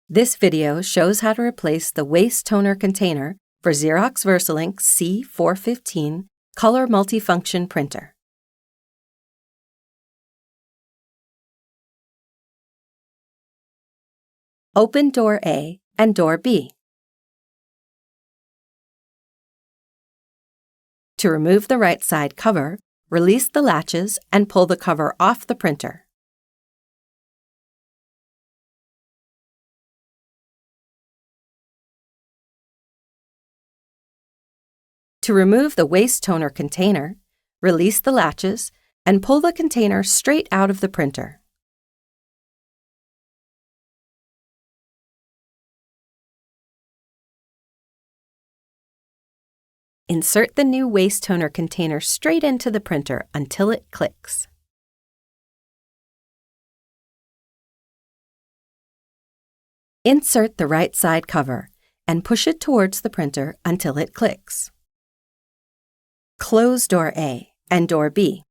This video shows how to replace the waste toner container for Xerox VersaLink C415 color multifunction printer. Open door A and door B. To remove the right side cover, release the latches and pull the cover off the printer. To remove the waste toner container, release the latches and pull the container straight out of the printer. Insert the new waste toner container straight into the printer until it clicks. Insert the right side cover and push it towards the printer until it clicks. Close door A and door B.